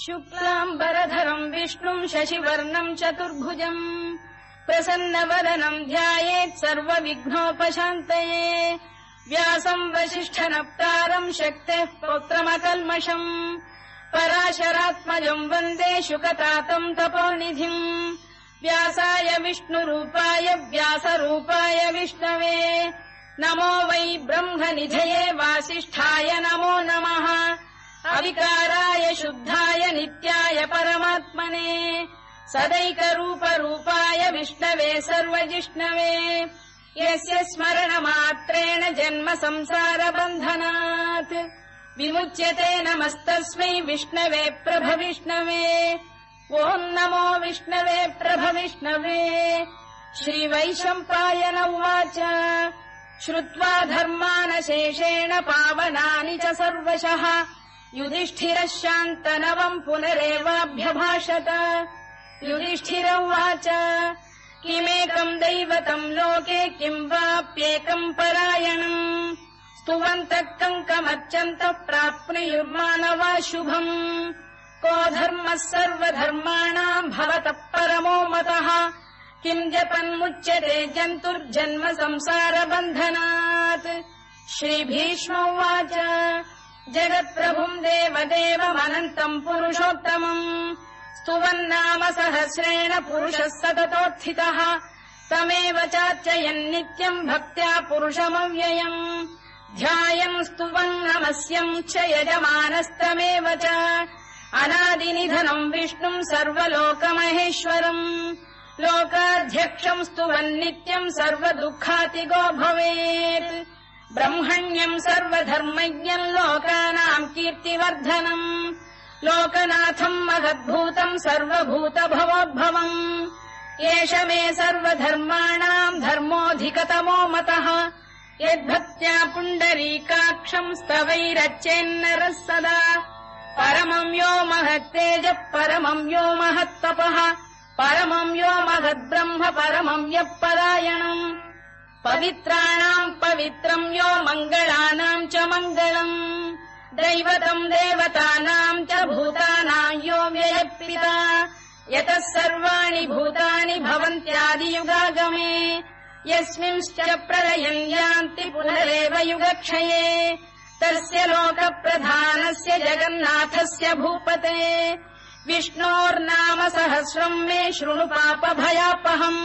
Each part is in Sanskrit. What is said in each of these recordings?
शुक्लाम्बरधरम् विष्णुम् शशिवर्णम् चतुर्भुजम् प्रसन्नवदनम् ध्यायेत् सर्वविघ्नोपशान्तये व्यासम् वसिष्ठनप्तारम् शक्तेः पौत्रमकल्मषम् पराशरात्मजम् वन्दे शुकतातम् तपोनिधिम् व्यासाय विष्णुरूपाय व्यासरूपाय विष्णवे नमो वै ब्रह्मनिधये वासिष्ठाय नमो नमः अविकाराय शुद्धाय नित्याय परमात्मने सदैकरूपरूपाय विष्णवे सर्वजिष्णवे यस्य स्मरणमात्रेण जन्म संसारबन्धनात् विमुच्यते नमस्तस्मै विष्णवे प्रभविष्णवे ओम् नमो विष्णवे प्रभविष्णवे श्रीवैशम्पायन उवाच श्रुत्वा धर्मानशेषेण पावनानि च सर्वशः युधिष्ठिरः शान्तनवम् पुनरेवाभ्यभाषत युधिष्ठिर उवाच किमेकम् दैवतम् लोके किम् वाप्येकम् परायणम् स्तुवन्तः कङ्कमर्चन्तः प्राप्नुयुर्मानवा शुभम् को धर्मः सर्वधर्माणाम् भवतः परमो मतः किम् जपन्मुच्यते जन्तुर्जन्म संसारबन्धनात् श्रीभीष्म उवाच जगत्प्रभुम् देवदेवमनन्तम् पुरुषोत्तमम् स्तुवन्नाम सहस्रेण पुरुषः सततोत्थितः तमेव चार्चयन्नित्यम् भक्त्या पुरुषमव्ययम् ध्यायम् स्तुवन् नमस्यम् च यजमानस्तमेव च अनादिनिधनम् विष्णुम् सर्वलोकमहेश्वरम् लोकाध्यक्षम् स्तुवन्नित्यम् सर्वदुःखातिगो भवेत् ब्रह्मण्यम् सर्वधर्मज्ञम् लोकानाम् कीर्तिवर्धनम् लोकनाथम् महद्भूतम् सर्वभूतभवोद्भवम् एष मे सर्वधर्माणाम् धर्मोऽधिकतमो मतः यद्भक्त्या पुण्डरीकाक्षम् स्तवैरच्चेन्नरः सदा परमम् यो महत्तेजः परमम् यो महत्तपः परमम् यो महद्ब्रह्म परमम् यः परायणम् पवित्राणाम् पवित्रम् यो मङ्गलानाम् च मङ्गलम् दैवतम् देवतानाम् च भूतानाम् यो व्ययः यतः सर्वाणि भूतानि भवन्त्यादियुगागमे यस्मिंश्च प्रलयम् यान्ति पुनरेव युगक्षये तस्य लोकप्रधानस्य जगन्नाथस्य भूपते विष्णोर्नाम सहस्रम् मे शृणु पापभयापहम्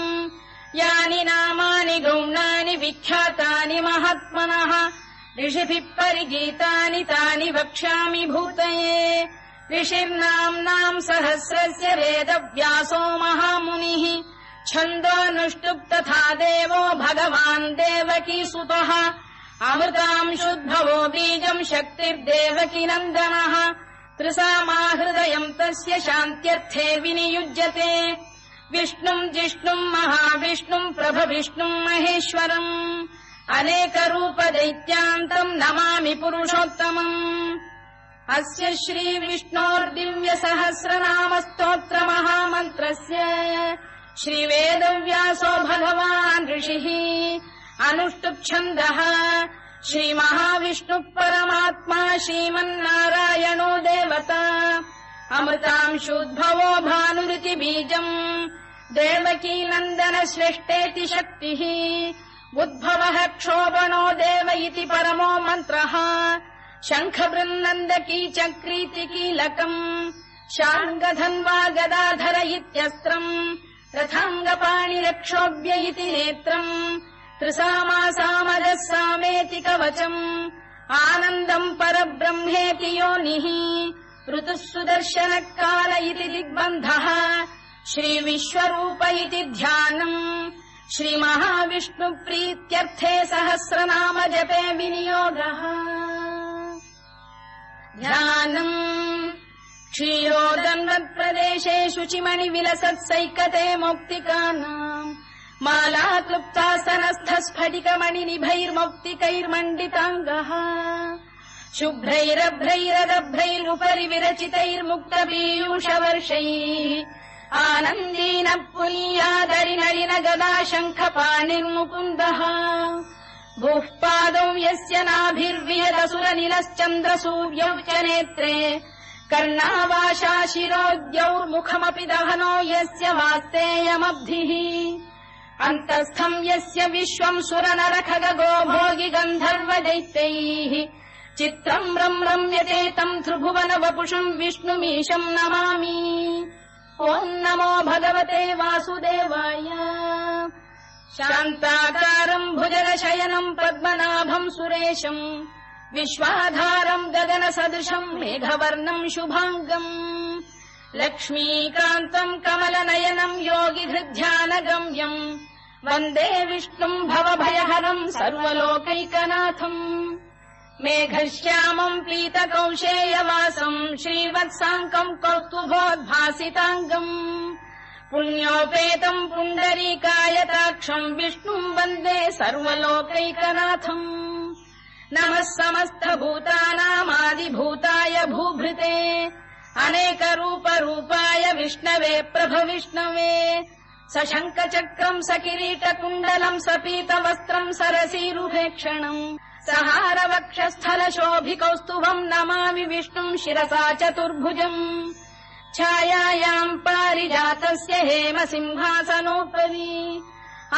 यानि नामानि गौणानि विख्यातानि महात्मनः ऋषिभिः परिगीतानि तानि वक्ष्यामि भूतये ऋषिर्नाम्नाम् सहस्रस्य वेदव्यासो महामुनिः छन्दोऽनुष्टुप् तथा देवो भगवान् देवकीसुतः अमृताम् शुद्भवो बीजम् शक्तिर्देवकी नन्दनः त्रिसामाहृदयम् तस्य शान्त्यर्थे विनियुज्यते विष्णुम् जिष्णुम् महाविष्णुम् प्रभविष्णुम् महेश्वरम् अनेकरूपदैत्यान्तम् नमामि पुरुषोत्तमम् अस्य श्रीविष्णोर्दिव्यसहस्रनामस्तोत्रमहामन्त्रस्य श्रीवेदव्यासो भगवान् ऋषिः अनुष्टुप्छन्दः श्रीमहाविष्णुः परमात्मा श्रीमन्नारायणो देवता अमृतांशुद्भवो भानुरिति बीजम् देवकी नन्दन श्रेष्ठेति शक्तिः उद्भवः क्षोभणो देव इति परमो मन्त्रः शङ्खबृन्नन्दकी चक्रीति कीलकम् शार्ङ्गधन्वा गदाधर इत्यस्त्रम् रथाङ्गपाणिरक्षोभ्य इति नेत्रम् त्रिसामासामजः सामेति कवचम् आनन्दम् परब्रह्मेति योनिः ऋतुः सुदर्शनकाल इति दिग्बन्धः श्रीविश्वरूप इति ध्यानम् श्रीमहाविष्णुप्रीत्यर्थे सहस्रनाम जपे विनियोगः ध्यानम् क्षीरोदन्वत्प्रदेशे शुचिमणिविलसत्सैकते मौक्तिकानाम् मालाक्लुप्तासनस्थस्फटिकमणिनिभैर्मौक्तिकैर्मण्डिताङ्गः शुभ्रैरभ्रैरदभ्रैरुपरि विरचितैर्मुक्तपीयूषवर्षैः आनन्दीन पुनीयादरिनलिन गदा शङ्खपाणिर्मुकुन्दः भूः पादौ यस्य नाभिर्वियदसुरनिलश्चन्द्रसूर्यौ च नेत्रे कर्णावाशा शिरोद्यौर्मुखमपि दहनो यस्य वास्तेयमब्धिः अन्तस्थम् यस्य विश्वम् सुरनरखगो भोगि गन्धर्वदैत्यैः चित्रम् रम्यते तम् त्रिभुवन वपुषम् विष्णुमीशम् नमामि। ॐ नमो भगवते वासुदेवाय। शान्ताकारम् भुजगशयनम् पद्मनाभम् सुरेशम् विश्वाधारम् गगनसदृशम् मेघवर्णम् शुभाङ्गम् लक्ष्मीकान्तम् कमलनयनम् योगिहृद्ध्यानगम्यम् वन्दे विष्णुम् भवभयहरम् सर्वलोकैकनाथम् मेघश्यामम् पीतकौशेयवासम् श्रीवत्साङ्कम् कौस्तुभोद्भासिताङ्गम् पुण्योपेतम् पुण्डरीकायताक्षम् विष्णुम् वन्दे सर्वलोकैकनाथम्। नमः समस्तभूतानामादिभूताय भूभृते अनेकरूपरूपाय विष्णवे प्रभविष्णवे सशङ्खचक्रम् सकिरीटकुण्डलम् सपीतवस्त्रम् सरसीरुहेक्षणम् सहारवक्षस्थलशोभिकौस्तुभम् नमामि विष्णुम् शिरसा चतुर्भुजम् छायायाम् पारिजातस्य हेमसिंहासनोपरि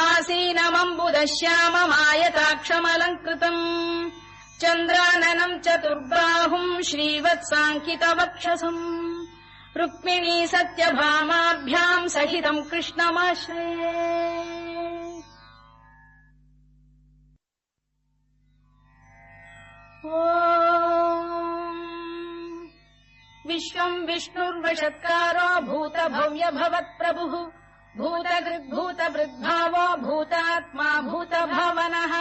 आसीनमम्बुदश्याममायताक्षमलङ्कृतम् चन्द्राननम् चतुर्बाहुम् श्रीवत्साङ्कितवक्षसम् रुक्मिणी सत्यभामाभ्याम् सहितम् कृष्णमाश्रये। विश्वम् विष्णुर्वषत्कारो भूतभव्य भवत्प्रभुः भूतकृद्भूतभृद्भावो भूतात्मा भूतभावनः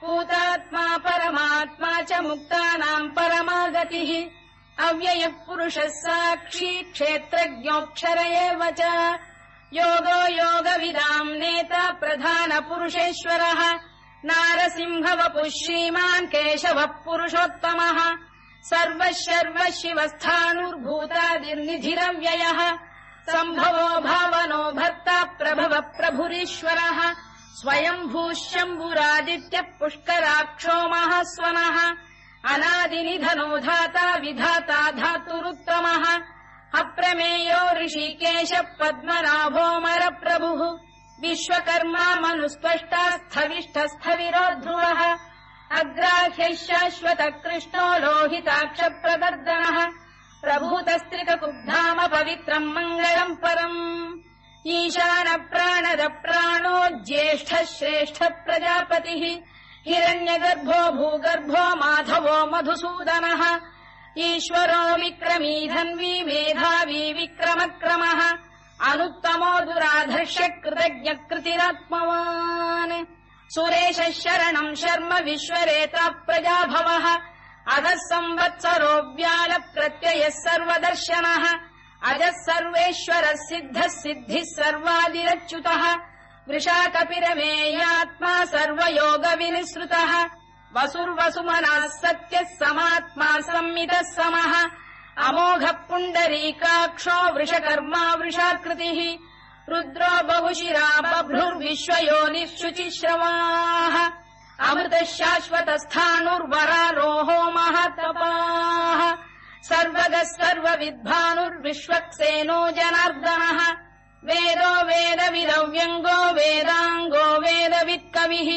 भूतात्मा परमात्मा च मुक्तानाम् परमागतिः अव्ययः पुरुषः साक्षी क्षेत्रज्ञोऽक्षर एव च योगो योगविदाम् नेता प्रधानपुरुषेश्वरः नारसिंहवपुः श्रीमान् केशवः पुरुषोत्तमः सर्वः शर्वः शिवस्थाणुर्भूतादिर्निधिरव्ययः सम्भवो भावनो भर्ता प्रभवः प्रभुरीश्वरः स्वयम्भूः शम्भुरादित्यः पुष्कराक्षो महास्वनः अनादिनिधनो धाता विधाता धातुरुत्तमः अप्रमेयो ऋषिकेशः पद्मनाभोऽमरप्रभुः विश्वकर्मा मनुस्पष्टा स्थविष्ठस्थविरो ध्रुवः अग्राह्यः शाश्वतः कृष्णो लोहिताक्षप्रदर्दनः प्रभूतस्त्रिककुब्धाम पवित्रम् मङ्गलम् परम् ईशानप्राणदप्राणो ज्येष्ठः श्रेष्ठः प्रजापतिः हिरण्यगर्भो भूगर्भो माधवो मधुसूदनः ईश्वरो विक्रमी धन्वी मेधावी विक्रमक्रमः अनुत्तमो दुराधर्ष्य कृतज्ञकृतिरात्मवान् सुरेशः शरणम् शर्म विश्वरेता प्रजाभवः अधः संवत्सरो व्यालप्रत्ययः सर्वदर्शनः अजः सर्वेश्वरः सिद्धः सिद्धिः सर्वादिरच्युतः वृषाकपिरमेयात्मा सर्वयोगविनिसृतः वसुर्वसुमनः सत्यः समात्मा संमितः समः अमोघः पुण्डरीकाक्षो वृषकर्मा वृषाकृतिः रुद्रो बहुशिरा बभ्रुर्विश्वयोनिः शुचिश्रवाः अमृतः शाश्वतस्थाणुर्वरारोहो महातपाः सर्वगः सर्वविद्भानुर्विश्वक्सेनो जनार्दनः वेदो वेदविदव्यङ्गो वेदाङ्गो वेदवित्कविः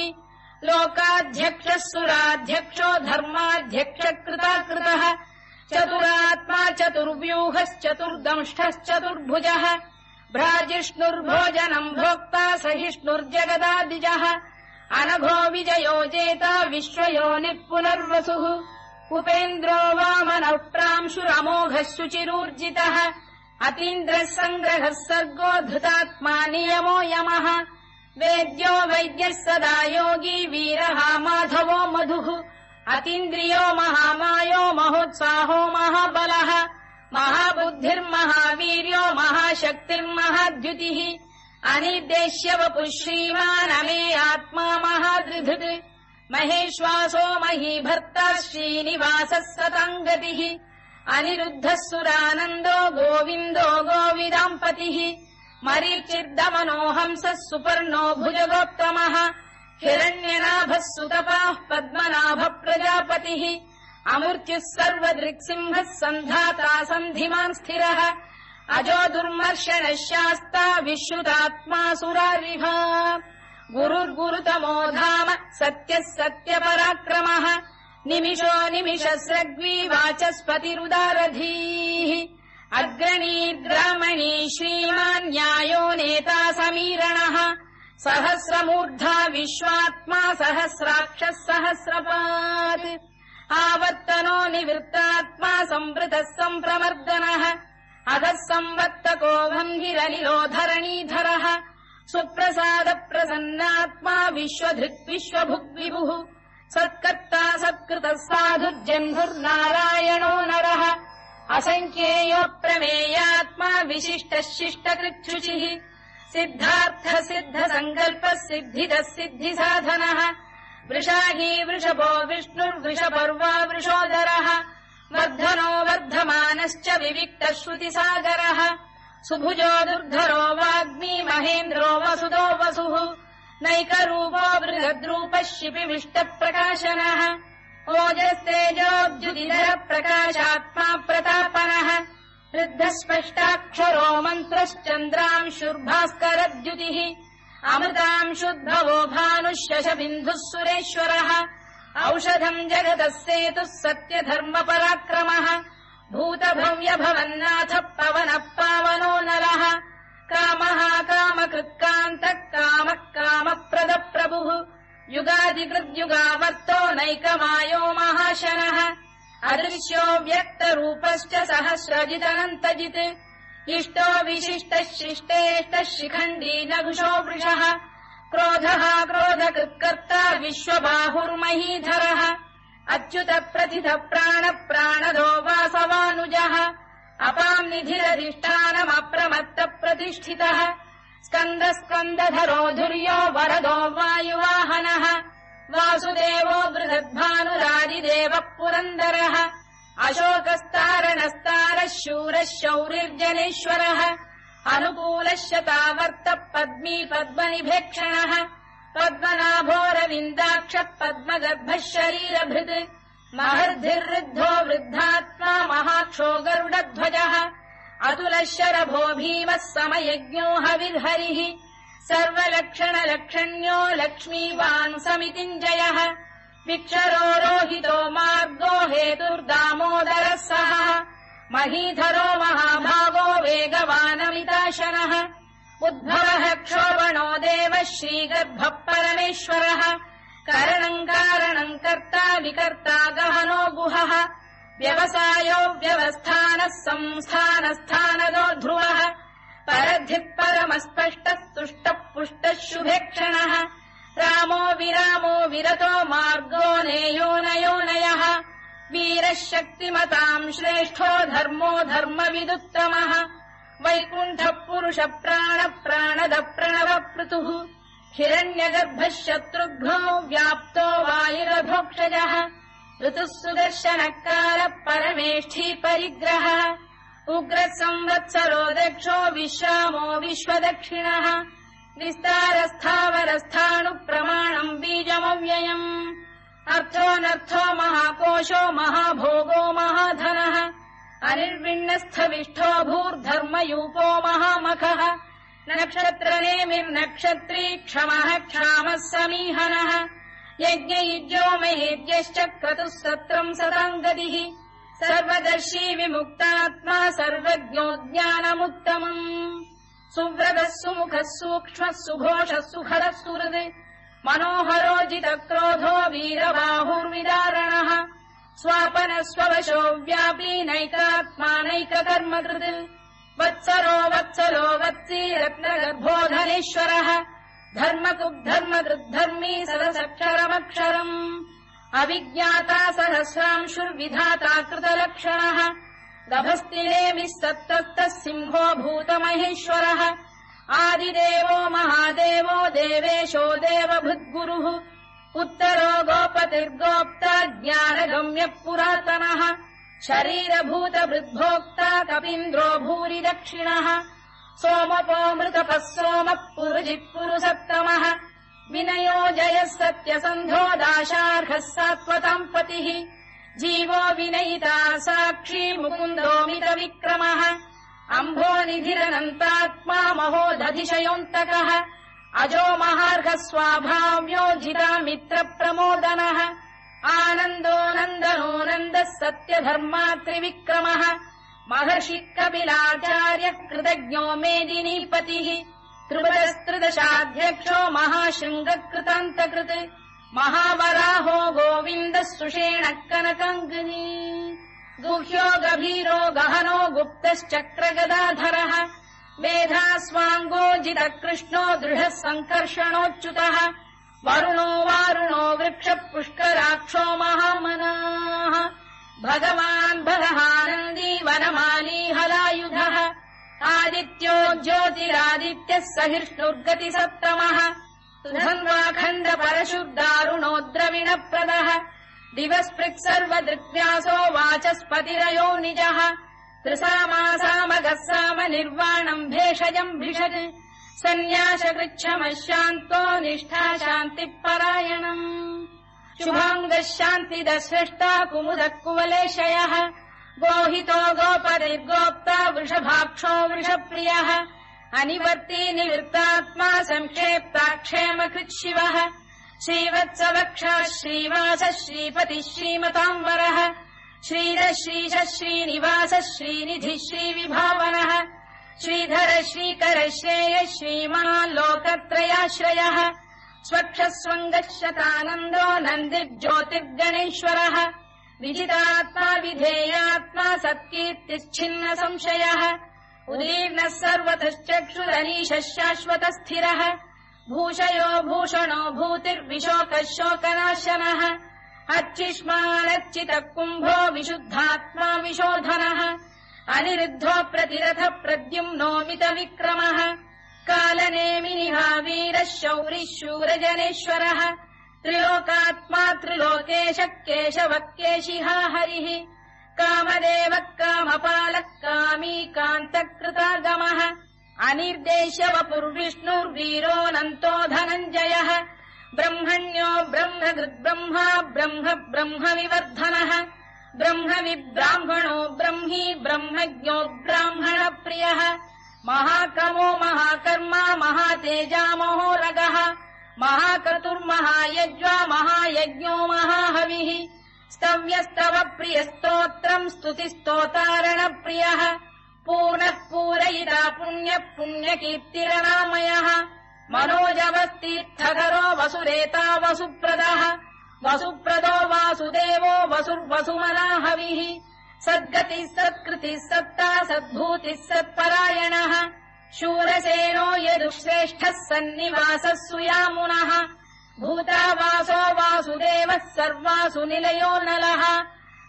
लोकाध्यक्षः सुराध्यक्षो धर्माध्यक्षकृताकृतः चतुरात्मा चतुर्व्यूहश्चतुर्दंष्टश्चतुर्भुजः भ्राजिष्णुर्भोजनम् भोक्ता सहिष्णुर्जगदादिजः अनघो विजयो जेता विश्वयोनिः पुनर्वसुः उपेन्द्रो वामनः प्रांशुरमोघः शुचिरूर्जितः अतीन्द्रः सङ्ग्रहः सर्गो धृतात्मा नियमो यमः वेद्यो वैद्यः सदा योगी वीरः माधवो मधुः अतीन्द्रियो महामायो महोत्साहो महाबलः महाबुद्धिर्महावीर्यो महाशक्तिर्महाद्युतिः अनिर्देश्य वपुः श्रीमानमे आत्मा महादृधृत् महेश्वासो महीभर्ता श्रीनिवासः सताङ्गतिः अनिरुद्धः सुरानन्दो गोविन्दो गोविदाम्पतिः मरीचिर्दमनो हंसः सुपर्णो भुजगोत्तमः हिरण्यनाभः सुतपाः पद्मनाभः प्रजापतिः अमृत्युः सर्वदृक्सिंहः सन्धाता सन्धिमान् स्थिरः अजो दुर्मर्शनः शास्ता विश्रुतात्मा सुरारिः गुरुर्गुरुतमो धाम सत्यः सत्यपराक्रमः निमिषो निमिषस्रग्वी वाचस्पतिरुदारधीः अग्रणीर्ग्रामणी श्रीमान् न्यायो नेता समीरणः सहस्रमूर्धा विश्वात्मा सहस्राक्षः सहस्रपात् आवर्तनो निवृत्तात्मा संवृतः सम्प्रमर्दनः अधः संवर्तको भङ्गिरनिलो धरणीधरः सुप्रसाद प्रसन्नात्मा विश्वधृक् विश्वभुग्विभुः सत्कर्ता सत्कृतः साधुर्जह्नुर्नारायणो नरः असङ्ख्येयो प्रमेयात्मा विशिष्टः शिष्टकृच्छुचिः सिद्धार्थ सिद्ध सङ्कल्पः सिद्धिदः सिद्धिसाधनः वृषाही वृषभो विष्णुर्वृषपर्वा वृषोदरः वर्धनो वर्धमानश्च विविक्तः श्रुतिसागरः सुभुजो दुर्धरो वाग्मी महेन्द्रो वसुदो वसुः नैकरूपो बृहद्रूपः शिपिविष्टप्रकाशनः ओजस्तेजोऽब्जुदिधर प्रकाशात्मा प्रतापनः वृद्धस्पष्टाक्षरो मन्त्रश्चन्द्रांशुर्भास्करद्युतिः अमृतांशुद्भवो भानुः शशबिन्दुः सुरेश्वरः औषधम् जगतः सेतुः सत्यधर्मपराक्रमः भूतभव्यभवन्नाथः पवनः पावनो नरः कामः कामकृत्कान्तः कामः कामप्रदप्रभुः युगादिकृद्युगावर्तो नैकमायो महाशनः अदृश्यो व्यक्तरूपश्च सहस्रजिदनन्तजित् इष्टो विशिष्टः शिष्टेष्टः शिखण्डी नघुषो वृषः क्रोधः क्रोधकृत्कर्ता विश्वबाहुर्महीधरः अच्युत प्रथित प्राण प्राणदो वासवानुजः अपाम् निधिरधिष्ठानमप्रमत्त प्रतिष्ठितः स्कन्द स्कन्दधरो धुर्यो वरदो वायुवाहनः वासुदेवो बृहद्भानुरादिदेवः पुरन्दरः अशोकस्तारणस्तारः शूरः शौरिर्जनेश्वरः अनुकूलः शतावर्तः पद्मी पद्मनिभेक्षणः पद्मनाभोरविन्दाक्षः पद्मगर्भः शरीरभृत् महर्धिर्वृद्धो वृद्धात्मा महाक्षो गरुडध्वजः अतुलः शरभो भीमः समयज्ञो हविर्हरिः सर्वलक्षणलक्षण्यो लक्ष्मीवान् समितिञ्जयः विक्षरो रोहितो मार्गो हेतुर्दामोदरः सः महीधरो महाभागो वेगवानमिताशनः उद्भवः क्षोभणो देवः श्रीगर्भः परमेश्वरः करणम् कारणम् कर्ता विकर्ता गहनो गुहः व्यवसायो व्यवस्थानः संस्थानस्थानदो ध्रुवः परद्धिः परमस्पष्टः तुष्टः पुष्टः शुभेक्षणः रामो विरामो विरतो मार्गो नेयो नयोनयः वीरः शक्तिमताम् श्रेष्ठो धर्मो धर्मविदुत्तमः वैकुण्ठः पुरुष प्राण प्राणद प्रणव पृतुः हिरण्यगर्भः शत्रुघ्नो व्याप्तो वायुरधोक्षजः ऋतुः सुदर्शनकालः परमेष्ठी परिग्रहः उग्रः संवत्सरो दक्षो विश्रामो विश्वदक्षिणः विस्तारस्थावरस्थाणुः प्रमाणम् बीजमव्ययम् अर्थोऽनर्थो महाकोशो महाभोगो महाधनः अनिर्विण्णस्थविष्ठो भूर्धर्मयूपो महामखः नक्षत्रनेमिर्नक्षत्री क्षमः क्षामः समीहनः यज्ञयुज्यो महेद्यश्च क्रतुः सत्रम् सताम् गतिः सर्वदर्शी विमुक्तात्मा सर्वज्ञो ज्ञानमुत्तमम् सुव्रतः सुमुखः सूक्ष्मः सुघोषः सुखरः सुहृद् मनोहरोजितक्रोधो वीरबाहुर्विदारणः स्वापनः स्ववशो व्यापी नैकात्मानैककर्मकृत् वत्सरो वत्सलो वत्सी रत्नगर्भो धनेश्वरः धर्मकृद्धर्मकृद्धर्मी सदसक्षरमक्षरम् अविज्ञाता सहस्रांशुर्विधाता कृतलक्षणः दभस्तिनेमिः सत्तस्तः सिंहो भूतमहेश्वरः आदिदेवो महादेवो देवेशो देवभृद्गुरुः उत्तरो गोपतिर्गोप्ता ज्ञानगम्यः पुरातनः शरीरभूतभृद्भोक्ता कपीन्द्रो भूरि दक्षिणः सोमपोऽमृतपः सोमः पुरुजिः पुरुसत्तमः विनयो जयः सत्यसन्धो दाशार्हः सात्वताम् पतिः जीवो विनयिता साक्षी मुकुन्दोमित विक्रमः अम्भोनिधिरनन्तात्मा महोदधिशयोऽन्तकः अजो महार्घ स्वाभाव्यो जिता मित्र प्रमोदनः आनन्दो नन्दनो नन्दः सत्यधर्मा त्रिविक्रमः महर्षि कपिलाचार्य कृतज्ञो मेदिनीपतिः त्रिपुरस्त्रिदशाध्यक्षो महाशृङ्गकृतान्तकृत् महावराहो गोविन्दः सुषेणः कनकाङ्गनी गुह्यो गभीरो गहनो गुप्तश्चक्रगदाधरः मेधास्वाङ्गो जितः कृष्णो दृढः सङ्कर्षणोच्युतः वरुणो वारुणो वृक्षः पुष्कराक्षो महामनाः भगवान् भगहानन्दी वनमाली हलायुधः आदित्यो ज्योतिरादित्यः सहिष्णुर्गतिसत्तमः सुधन्वाखण्ड परशुर्दारुणो द्रविणप्रदः दिवस्पृक् सर्वदृक्व्यासो वाचस्पतिरयो निजः त्रिसामासामगः साम निर्वाणम् भेषजम् भिषज सन्न्यासकृच्छमशान्तो निष्ठा शान्तिपरायणम् शुभाङ्गः शान्तिदश्रेष्टा कुमुदः कुवलेशयः गोहितो गोपतिर्गोप्ता वृषभाक्षो वृषप्रियः अनिवर्ती निवृत्तात्मा संक्षेप्ताक्षेमकृत् शिवः श्रीवत्सवक्षः श्रीवासः श्रीपतिः श्रीमताम्बरः श्रीधः श्रीशः श्रीनिवासः श्रीनिधिः श्रीविभावनः श्रीधर श्रीकर श्रेयः श्रीमान् लोकत्रयाश्रयः स्वक्षस्वङ्गः शतानन्दो नन्दिर्ज्योतिर्गणेश्वरः विजितात्मा विधेयात्मा सत्कीर्तिश्छिन्न संशयः उदीर्णः सर्वतश्चक्षुरनीशः शाश्वतस्थिरः भूषयो भूषणो भूतिर्विशोकः शोकनाशनः अर्चिष्मानर्चितः कुम्भो विशुद्धात्मा विशोधनः अनिरुद्धो प्रतिरथ प्रद्युम्नोमित विक्रमः कालनेमिनिहा वीरः शौरिः शूरजनेश्वरः त्रिलोकात्मा त्रिलोकेशः केशवः केशिहा हरिः कामदेवः कामपालः कामी कान्तकृतागमः अनिर्देश्य वपुर्विष्णुर्वीरोऽनन्तो धनञ्जयः ब्रह्मण्यो ब्रह्मकृद्ब्रह्मा ब्रह्म ब्रह्मविवर्धनः ब्रह्मविब्राह्मणो ब्रह्मी ब्रह्मज्ञो ब्राह्मणप्रियः महाकमो महाकर्मा महातेजा महोरगः महाक्रतुर्महायज्वा महायज्ञो महाहविः स्तव्यस्तव प्रियस्तोत्रम् स्तुतिस्तोतारणप्रियः पूर्णः पूरयिता पुण्यः पुण्यकीर्तिरनामयः मनोजवस्तीर्थकरो वसुरेता वसुप्रदः वसुप्रदो वासुदेवो वसुर्वसुमनाहविः सद्गतिः सत्कृतिः सत्ता सद्भूतिः सत्परायणः शूरसेनो यदुश्रेष्ठः सन्निवासः सुयामुनः भूतावासो वासुदेवः सर्वासु निलयो नलः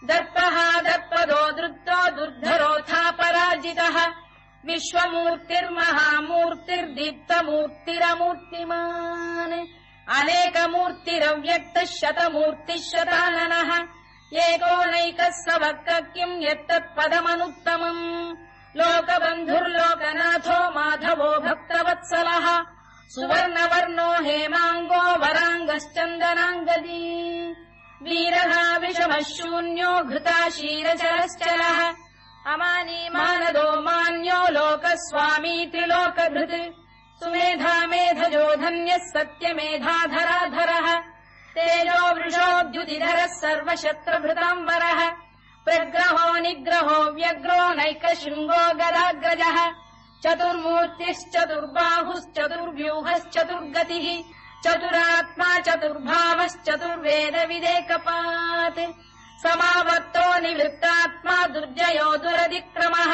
दर्पः दर्पदो दृप्तो दुर्धरोऽथापराजितः विश्वमूर्तिर्महामूर्तिर्दीप्तमूर्तिरमूर्तिमान् अनेकमूर्तिरव्यक्तः शतमूर्तिः शताननः एकोनैकः स वक्क किम् यत्तत्पदमनुत्तमम् लोकबन्धुर्लोकनाथो माधवो भक्तवत्सलः सुवर्णवर्णो हेमाङ्गो वराङ्गश्चन्दनाङ्गदी वीरः विषमः शून्यो घृता क्षीरचरश्चलः अमानी मानदो मान्यो लोकस्वामी त्रिलोकभृत् सुमेधा मेधजो धन्यः सत्यमेधाधराधरः तेजो वृषोद्युतिधरः सर्वशत्रभृताम्बरः प्रग्रहो निग्रहो व्यग्रो नैकशृङ्गो गदाग्रजः चतुर्मूर्तिश्चतुर्बाहुश्चतुर्व्यूहश्चतुर्गतिः चतुरात्मा चतुर्भावश्चतुर्वेदविदेकपात् समावर्तो निवृत्तात्मा दुर्जयो दुरधिक्रमः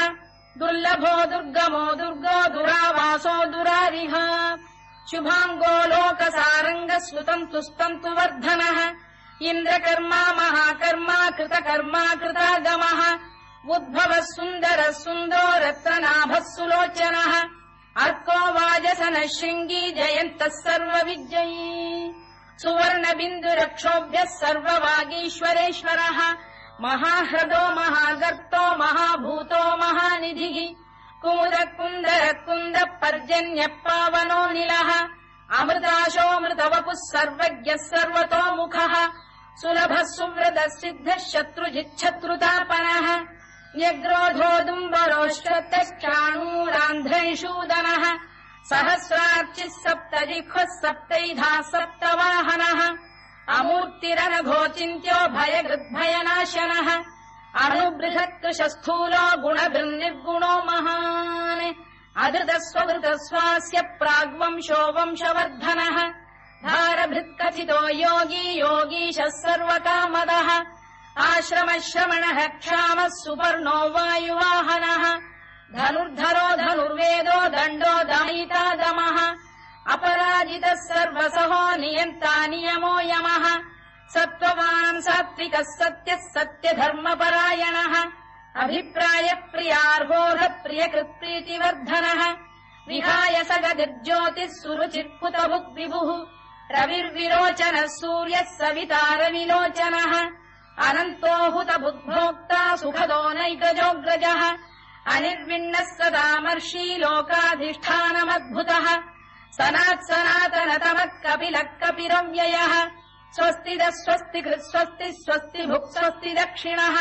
दुर्लभो दुर्गमो दुर्गो दुरावासो दुरारिः शुभाङ्गो लोकसारङ्गः सुतन्तुस्तन्तु वर्धनः इन्द्रकर्मा महाकर्मा कृतकर्मा कृतागमः उद्भवः सुन्दरः सुन्दरो रत्ननाभः सुलोचनः अर्को वाजसनः शृङ्गी जयन्तः सर्वविजयी सुवर्णबिन्दुरक्षोभ्यः सर्ववागीश्वरेश्वरः महाह्रदो महागर्तो महाभूतो महानिधिः कुमुदः कुन्दरः कुन्दः पर्जन्यः पावनो निलः अमृताशोऽमृतवपुः सर्वज्ञः सर्वतोमुखः सुलभः सुव्रतः सिद्धः शत्रुजिच्छत्रुतापनः न्यग्रोधोदुम्बरोश्चतश्चाणूरान्ध्रैषूदनः सहस्रार्चिः सप्तजिह्वः सप्तैधा सप्तवाहनः अमूर्तिरनघोचिन्त्यो भयगृद्भयनाशनः अणुबृहत्कृशस्थूलो गुणभिर्निर्गुणो महान् अधृतस्वधृतस्वास्य प्राग्वंशो वंशवर्धनः भारभृत्कथितो योगी योगीशः सर्वकामदः आश्रमश्रमणः क्षामः सुपर्णो वायुवाहनः धनुर्धरो धनुर्वेदो दण्डो दमयिता दमः अपराजितः सर्वसहो नियन्ता नियमो यमः सत्त्ववान् सात्विकः सत्यः सत्यधर्मपरायणः अभिप्रायप्रियार्होः प्रियकृत्प्रीतिवर्धनः विहाय सगतिर्ज्योतिः सुरुचिर्कुतभुग्विभुः रविर्विरोचनः सूर्यः सवितारविलोचनः अनन्तो हुतभुग्भोक्ता सुखदो नैकजोऽग्रजः अनिर्विण्णः सदामर्षी लोकाधिष्ठानमद्भुतः सनात्सनातनतमः कपिलः कपिरव्ययः स्वस्तिदः स्वस्तिकृत् स्वस्तिः स्वस्तिभुक् स्वस्ति दक्षिणः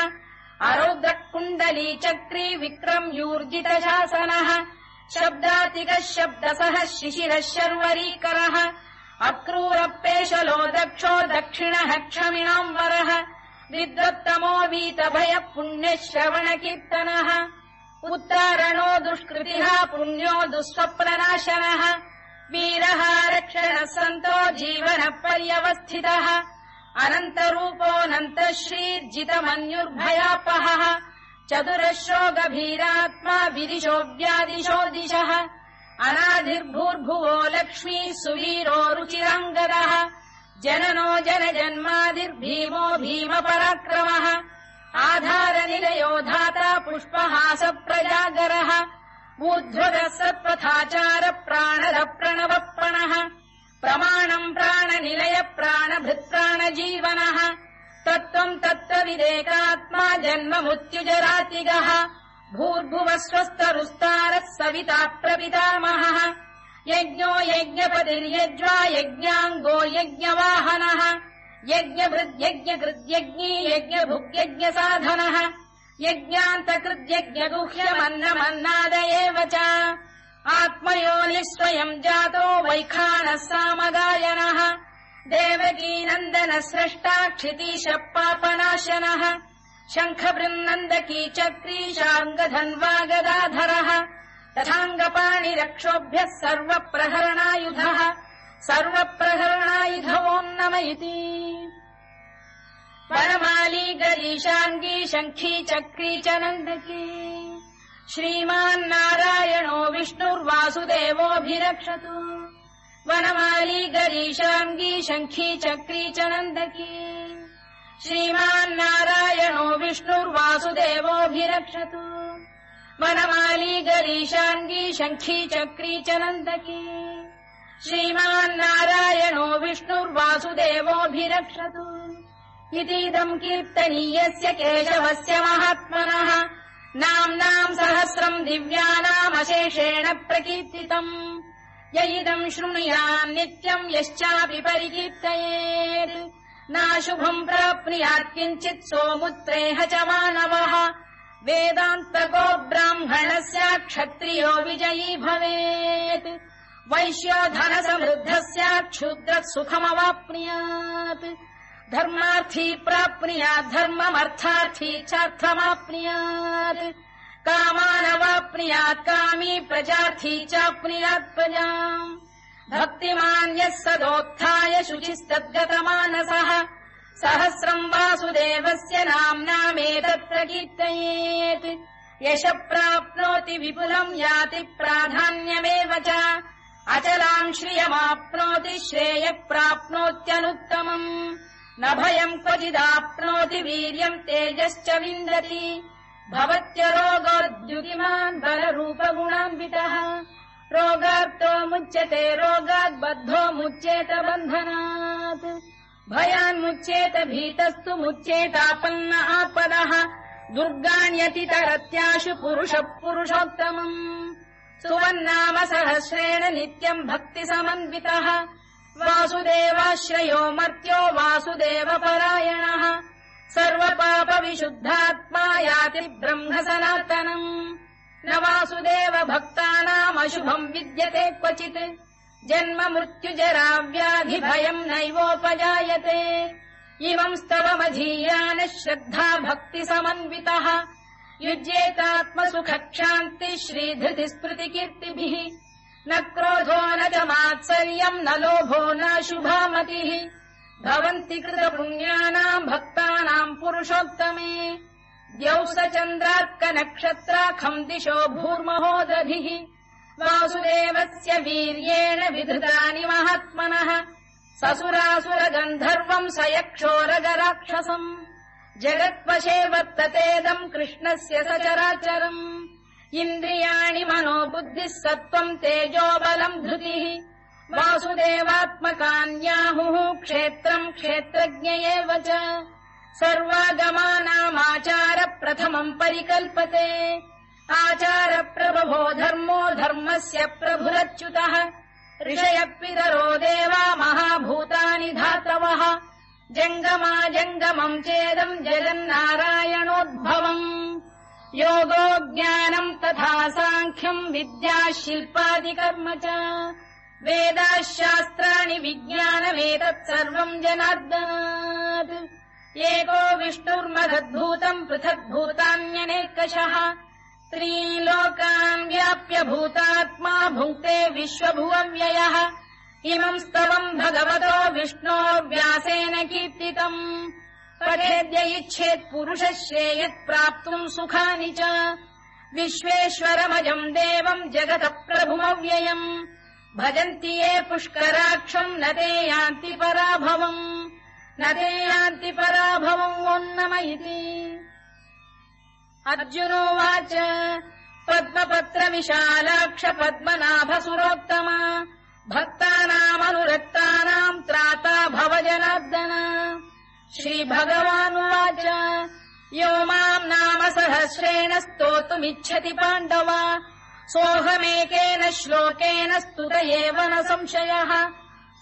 अरौद्रः कुण्डली चक्री विक्रम्यूर्जितशासनः शब्दातिकः शब्दसः शिशिरः शर्वरीकरः अक्रूरपेशलो दक्षो दक्षिणः क्षमिणाम्बरः विद्वत्तमो वीतभयः पुण्यः श्रवणकीर्तनः उत्तारणो दुष्कृतिः पुण्यो दुःस्वप्ननाशनः वीरः रक्षणः सन्तो जीवनः पर्यवस्थितः अनन्तरूपोऽनन्तः श्रीर्जितमन्युर्भयापहः चतुरश्रो गभीरात्मा विदिशो व्यादिशो दिशः अनाधिर्भूर्भुवो लक्ष्मी सुवीरो रुचिराङ्गदः जननो जनजन्मादिर्भीमो भीमपराक्रमः आधारनिलयो धाता पुष्पहास प्रजागरः ऊर्ध्वगः सत्पथाचार प्राणद प्रणवप्रणः प्रमाणम् प्राणनिलय प्राणभृत्प्राणजीवनः तत्त्वम् तत्त्वविदेकात्मा जन्ममृत्युजरातिगः भूर्भुवः स्वस्तरुस्तारः सविता प्रपितामहः यज्ञो यज्ञपतिर्यज्वा यज्ञाङ्गो यज्ञवाहनः यज्ञभृद्यज्ञकृद्यज्ञी यज्ञभुग्यज्ञसाधनः यज्ञान्तकृद्यज्ञगुह्यमन्नमन्नाद एव च आत्मयोनिः स्वयम् जातो वैखानः सामगायनः देवकीनन्दनः स्रष्टा क्षितीशः पापनाशनः शङ्खबृन्नन्दकी चक्री शार्ङ्गधन्वा गदाधरः तथाङ्गपाणिरक्षोभ्यः सर्वप्रहरणायुधः सर्वप्रहरणायुधवो नम इति वनमाली गरीशाङ्गी शङ्खी चक्री च नन्दकी श्रीमान्नारायणो विष्णुर्वासुदेवोऽभिरक्षतु वनमाली गरीशाङ्गी शङ्खी चक्री च नन्दकी श्रीमान्नारायणो विष्णुर्वासुदेवोऽभिरक्षतु वनमाली गरीशाङ्गी शङ्खी चक्री च नन्दकी श्रीमान्नारायणो विष्णुर्वासुदेवोऽभिरक्षतु इतीदम् कीर्तनीयस्य केशवस्य महात्मनः नाम्नाम् सहस्रम् दिव्यानामशेषेण प्रकीर्तितम् य इदम् शृणुयान् नित्यम् यश्चापि परिकीर्तयेत् नाशुभम् प्राप्नुयात् किञ्चित् सोमुत्रेह च मानवः वेदान्तको ब्राह्मणस्य क्षत्रियो विजयी भवेत् वैश्यो धनसमृद्धस्य क्षुद्रः सुखमवाप्नुयात् धर्मार्थी प्राप्नुयात् धर्ममर्थार्थी चार्थमाप्नुयात् कामानवाप्नुयात् कामी प्रजार्थी चाप्नुयात् प्रजाम् भक्तिमान् यः सदोत्थाय शुचिस्तद्गतमानसः सहस्रम् वासुदेवस्य नाम्नामेतत् प्रकीर्तयेत् यशः प्राप्नोति विपुलम् याति प्राधान्यमेव च अचलाम् श्रियमाप्नोति श्रेयः प्राप्नोत्यनुत्तमम् न भयम् क्वचिदाप्नोति वीर्यम् तेजश्च विन्दति भवत्यरोगोद्युतिमान् बलरूपगुणान्वितः रोगार्तो मुच्यते रोगात् बद्धो मुच्येत बन्धनात् भयान्मुच्येत भीतस्तु मुच्येतापन्न आपदः दुर्गाण्यतितरत्याशु पुरुषः पुरुषोत्तमम् सुवन्नाम सहस्रेण नित्यम् भक्तिसमन्वितः वासुदेवाश्रयो मर्त्यो वासुदेवपरायणः सर्वपापविशुद्धात्मा याति ब्रह्म सनातनम् न वासुदेव भक्तानामशुभम् विद्यते क्वचित् जन्म मृत्युजराव्याधिभयम् नैवोपजायते इमम् स्तवमधीयानः श्रद्धा भक्तिसमन्वितः युज्येतात्मसुखक्षान्ति श्रीधृतिस्मृतिकीर्तिभिः न क्रोधो न च मात्सर्यम् न लोभो न शुभामतिः भवन्ति कृतपुण्यानाम् भक्तानाम् पुरुषोत्तमे द्यौः चन्द्रार्कनक्षत्राखम् दिशो भूर्महोदधिः वासुदेवस्य वीर्येण विधृतानि महात्मनः ससुरासुरगन्धर्वम् स यक्षोरगराक्षसम् जगत्वशे वर्ततेदम् कृष्णस्य सचराचरम् इन्द्रियाणि मनो बुद्धिः सत्त्वम् तेजो बलम् धृतिः वासुदेवात्मकान्याहुः क्षेत्रम् क्षेत्रज्ञ एव च सर्वागमानामाचार प्रथमम् परिकल्पते आचारप्रभवो धर्मो धर्मस्य प्रभुरच्युतः ऋषयः पितरो देवा महाभूतानि धातवः जङ्गमा जङ्गमम् चेदम् जगन्नारायणोद्भवम् योगो ज्ञानम् तथा साङ्ख्यम् विद्या शिल्पादिकर्म च वेदाः शास्त्राणि विज्ञानमेतत् सर्वम् जनार्दनात् एको विष्णुर्महद्भूतम् पृथग्भूतान्यनेकशः त्रीन् लोकान् व्याप्य भूतात्मा भुङ्क्ते विश्वभुवव्ययः इमम् स्तवम् भगवतो विष्णोर्व्यासेन कीर्तितम् पठेद्य इच्छेत् पुरुषः श्रेयत् प्राप्तुम् सुखानि च विश्वेश्वरमजम् देवम् जगतः प्रभुमव्ययम् भजन्ति ये पुष्कराक्षम् न ते यान्ति पराभवम् न ते यान्ति पराभवम् ओन्नम इति अर्जुनोवाच पद्मपत्रविशालाक्ष पद्मनाभसुरोत्तमा भक्तानामनुरक्तानाम् त्राता भव जनार्दन श्रीभगवानुवाच यो माम् नाम सहस्रेण स्तोतुमिच्छति पाण्डव सोऽहमेकेन श्लोकेन स्तुत एव न संशयः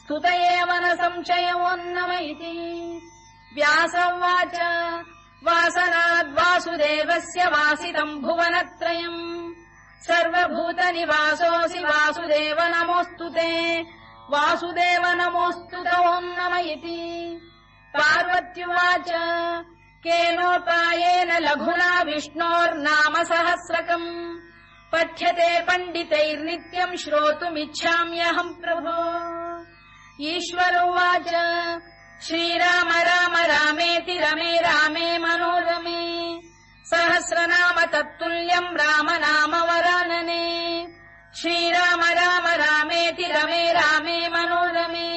स्तुत एव न संशयोन्नम इति व्यासोवाच वासनाद्वासुदेवस्य वासितम् भुवनत्रयम् सर्वभूतनिवासोऽसि वासुदेव नमोऽस्तु ते वासुदेव नमोऽस्तु ते ओन्नम इति पार्वत्युवाच केनोपायेन लघुना विष्णोर्नाम सहस्रकम् पठ्यते पण्डितैर्नित्यम् श्रोतुमिच्छाम्यहम् प्रभो ईश्वरोवाच श्रीराम राम रामेति रमे रामे मनोरमे सहस्रनाम तत्तुल्यम् राम नाम वरानने श्रीराम राम रामेति रमे रामे मनोरमे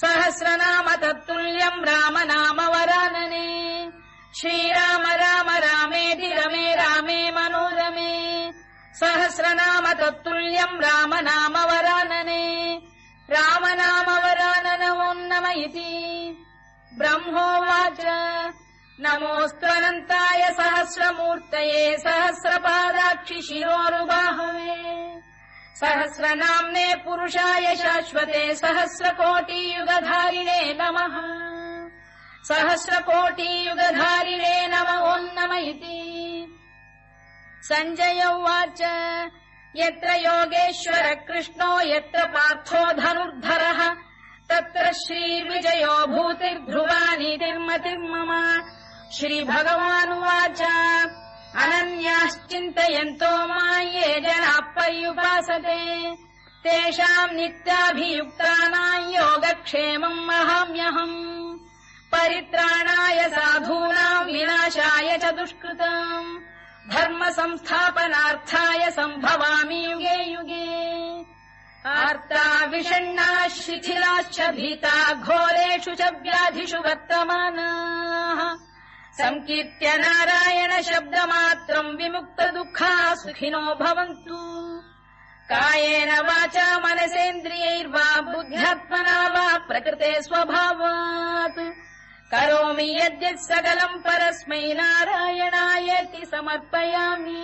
सहस्रनाम तत्तुल्यम् राम नाम वरानने श्रीराम राम रामेति रमे रामे मनोरमे सहस्रनाम तत्तुल्यम् राम नाम वरानने राम नाम वरानन ओन्नम इति ब्रह्मोवाच नमोऽस्त्वनन्ताय सहस्रमूर्तये सहस्रपादाक्षि शिरोरुबाहवे सहस्रनाम्ने पुरुषाय शाश्वते सहस्रकोटियुगधारिणे नमः सहस्रकोटियुगधारिणे नम ओन्नम इति सञ्जय उवाच यत्र योगेश्वर कृष्णो यत्र पार्थो धनुर्धरः तत्र श्रीर्विजयो भूतिर्ध्रुवा नीतिर्मतिर्मम श्रीभगवानुवाच अनन्याश्चिन्तयन्तो मां ये जनाः पर्युपासते तेषाम् नित्याभियुक्तानाम् योगक्षेमम् वहाम्यहम् परित्राणाय साधूनाम् विनाशाय च दुष्कृतम् धर्म संस्थापनार्थाय सम्भवामि युगे युगे आर्ता विषण्णाः शिथिलाश्च भीता घोरेषु च व्याधिषु वर्तमानाः संकीर्त्य नारायण शब्दमात्रम् विमुक्त दुःखाः सुखिनो भवन्तु कायेन वाचा मनसेन्द्रियैर्वा बुद्ध्यात्मना वा प्रकृते स्वभावात् करोमि यद्यत् सकलम् परस्मै नारायणायेति समर्पयामि।